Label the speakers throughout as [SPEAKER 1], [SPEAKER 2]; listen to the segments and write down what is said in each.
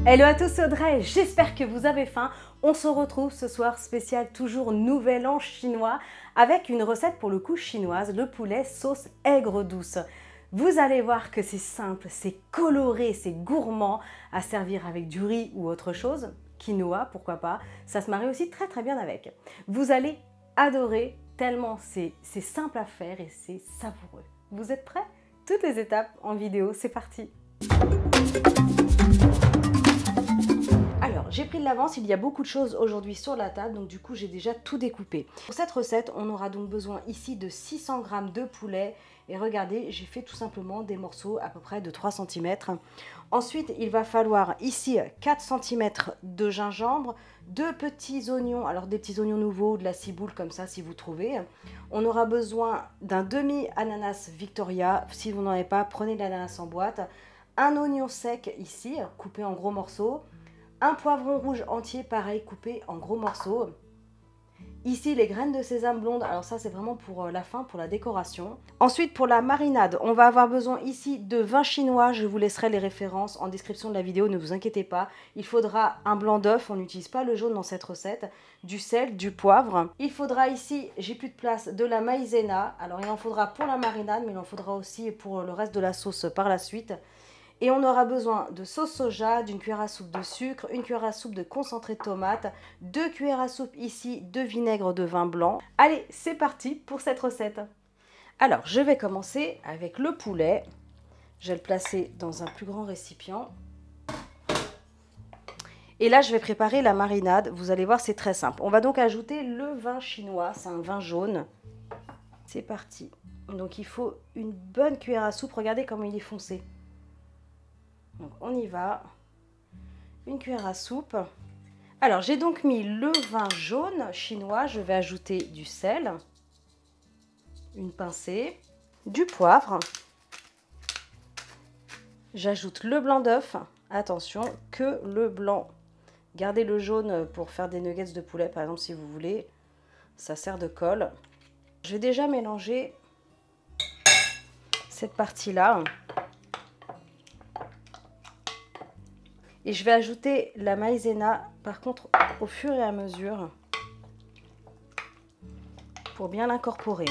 [SPEAKER 1] Hello à tous, c'est Audrey, j'espère que vous avez faim. On se retrouve ce soir spécial toujours nouvel an chinois avec une recette pour le coup chinoise, le poulet sauce aigre douce. Vous allez voir que c'est simple, c'est coloré, c'est gourmand à servir avec du riz ou autre chose. Quinoa, pourquoi pas, ça se marie aussi très bien avec. Vous allez adorer tellement c'est simple à faire et c'est savoureux. Vous êtes prêts? Toutes les étapes en vidéo, c'est parti! Alors, j'ai pris de l'avance, il y a beaucoup de choses aujourd'hui sur la table, donc du coup j'ai déjà tout découpé. Pour cette recette, on aura donc besoin ici de 600 g de poulet. Et regardez, j'ai fait tout simplement des morceaux à peu près de 3 cm. Ensuite, il va falloir ici 4 cm de gingembre, 2 petits oignons, alors des petits oignons nouveaux, de la ciboule comme ça si vous trouvez. On aura besoin d'un demi-ananas Victoria, si vous n'en avez pas, prenez de l'ananas en boîte. Un oignon sec ici, coupé en gros morceaux. Un poivron rouge entier, pareil, coupé en gros morceaux. Ici, les graines de sésame blonde, alors ça c'est vraiment pour la fin, pour la décoration. Ensuite, pour la marinade, on va avoir besoin ici de vin chinois. Je vous laisserai les références en description de la vidéo, ne vous inquiétez pas. Il faudra un blanc d'œuf, on n'utilise pas le jaune dans cette recette, du sel, du poivre. Il faudra ici, j'ai plus de place, de la maïzena. Alors il en faudra pour la marinade, mais il en faudra aussi pour le reste de la sauce par la suite. Et on aura besoin de sauce soja, d'une cuillère à soupe de sucre, une cuillère à soupe de concentré de tomate, 2 cuillères à soupe ici de vinaigre de vin blanc. Allez, c'est parti pour cette recette. Alors, je vais commencer avec le poulet. Je vais le placer dans un plus grand récipient. Et là, je vais préparer la marinade. Vous allez voir, c'est très simple. On va donc ajouter le vin chinois, c'est un vin jaune. C'est parti. Donc, il faut une bonne cuillère à soupe. Regardez comment il est foncé. Donc on y va, une cuillère à soupe. Alors j'ai donc mis le vin jaune chinois, je vais ajouter du sel, une pincée, du poivre. J'ajoute le blanc d'œuf, attention que le blanc, gardez le jaune pour faire des nuggets de poulet par exemple si vous voulez, ça sert de colle. Je vais déjà mélanger cette partie-là. Et je vais ajouter la maïzena, par contre, au fur et à mesure, pour bien l'incorporer.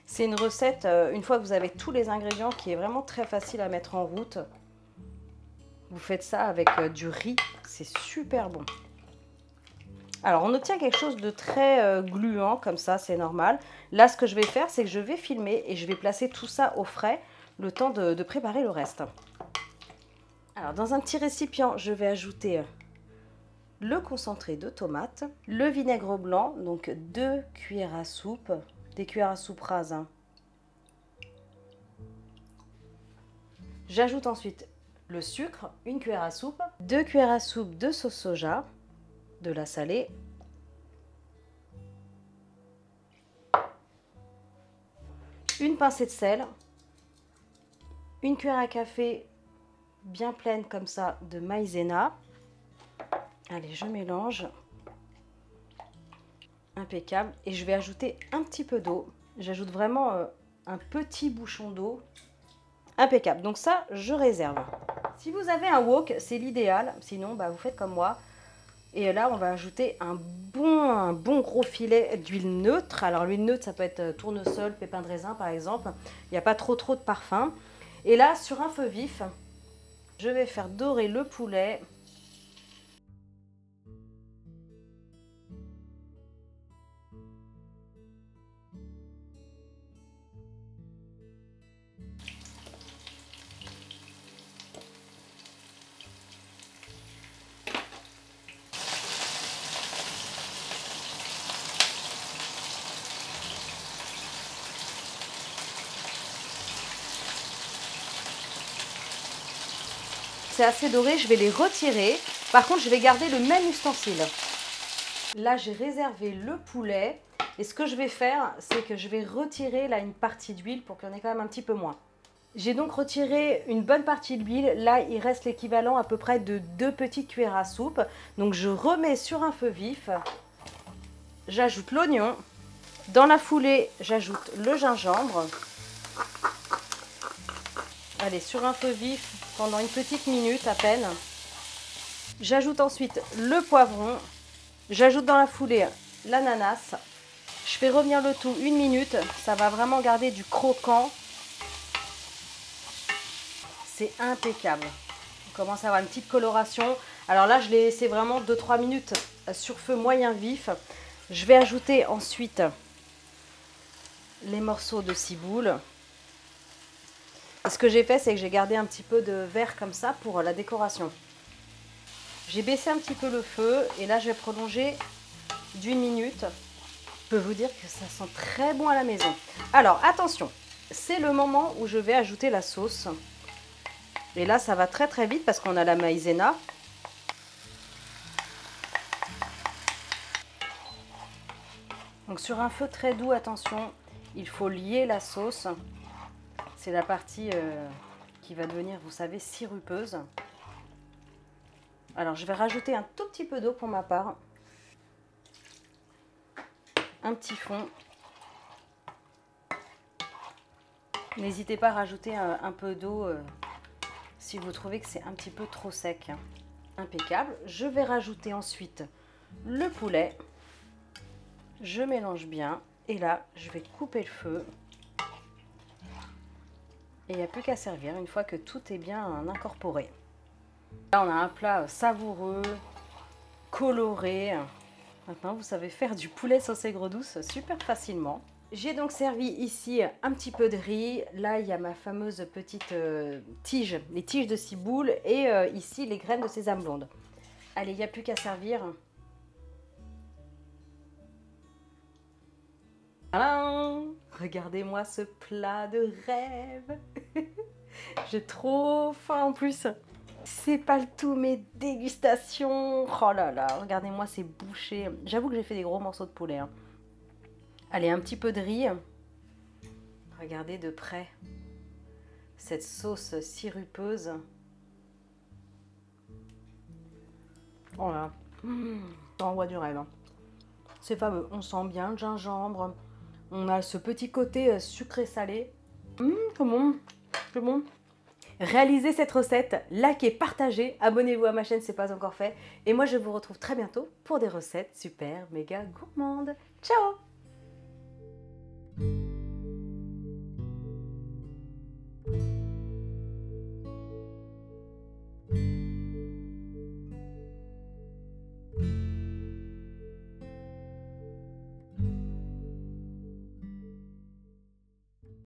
[SPEAKER 1] C'est une recette, une fois que vous avez tous les ingrédients, qui est vraiment très facile à mettre en route. Vous faites ça avec du riz, c'est super bon. Alors, on obtient quelque chose de très gluant, comme ça, c'est normal. Là, ce que je vais faire, c'est que je vais filmer et je vais placer tout ça au frais, le temps de préparer le reste. Alors, dans un petit récipient, je vais ajouter le concentré de tomate, le vinaigre blanc, donc 2 cuillères à soupe, des cuillères à soupe rases. J'ajoute ensuite le sucre, une cuillère à soupe, 2 cuillères à soupe de sauce soja, de la salée, une pincée de sel, une cuillère à café bien pleine comme ça de maïzena. Allez, je mélange. Impeccable. Et je vais ajouter un petit peu d'eau. J'ajoute vraiment un petit bouchon d'eau. Impeccable. Donc ça, je réserve. Si vous avez un wok, c'est l'idéal. Sinon, bah, vous faites comme moi. Et là, on va ajouter un bon gros filet d'huile neutre. Alors, l'huile neutre, ça peut être tournesol, pépins de raisin, par exemple. Il n'y a pas trop de parfum. Et là, sur un feu vif, je vais faire dorer le poulet. C'est assez doré, je vais les retirer. Par contre, je vais garder le même ustensile. Là, j'ai réservé le poulet. Et ce que je vais faire, c'est que je vais retirer là une partie d'huile pour qu'il y en ait quand même un petit peu moins. J'ai donc retiré une bonne partie d'huile. Là, il reste l'équivalent à peu près de 2 petites cuillères à soupe. Donc, je remets sur un feu vif. J'ajoute l'oignon. Dans la foulée, j'ajoute le gingembre. Allez, sur un feu vif pendant une petite minute à peine. J'ajoute ensuite le poivron. J'ajoute dans la foulée l'ananas. Je fais revenir le tout une minute. Ça va vraiment garder du croquant. C'est impeccable. On commence à avoir une petite coloration. Alors là, je l'ai laissé vraiment 2-3 minutes sur feu moyen vif. Je vais ajouter ensuite les morceaux de ciboule. Et ce que j'ai fait, c'est que j'ai gardé un petit peu de vert comme ça pour la décoration. J'ai baissé un petit peu le feu et là, je vais prolonger d'1 minute. Je peux vous dire que ça sent très bon à la maison. Alors, attention, c'est le moment où je vais ajouter la sauce. Et là, ça va très très vite parce qu'on a la maïzena. Donc sur un feu très doux, attention, il faut lier la sauce. C'est la partie qui va devenir, vous savez, sirupeuse. Alors je vais rajouter un tout petit peu d'eau pour ma part. Un petit fond. N'hésitez pas à rajouter un peu d'eau si vous trouvez que c'est un petit peu trop sec. Impeccable. Je vais rajouter ensuite le poulet. Je mélange bien. Et là, je vais couper le feu. Et il n'y a plus qu'à servir une fois que tout est bien incorporé. Là, on a un plat savoureux, coloré. Maintenant, vous savez faire du poulet sauce aigre douce super facilement. J'ai donc servi ici un petit peu de riz. Là, il y a ma fameuse petite tige, les tiges de ciboule et ici les graines de sésame blonde. Allez, il n'y a plus qu'à servir. Tadam! Regardez-moi ce plat de rêve. J'ai trop faim en plus. C'est pas le tout, mes dégustations. Oh là là, regardez-moi ces bouchées. J'avoue que j'ai fait des gros morceaux de poulet. Hein. Allez, un petit peu de riz. Regardez de près cette sauce sirupeuse. Oh là, on voit du rêve. Hein. C'est fameux, on sent bien le gingembre. On a ce petit côté sucré-salé. C'est bon, c'est bon. Réalisez cette recette, likez, partagez, abonnez-vous à ma chaîne si ce n'est pas encore fait. Et moi, je vous retrouve très bientôt pour des recettes super méga gourmandes. Ciao!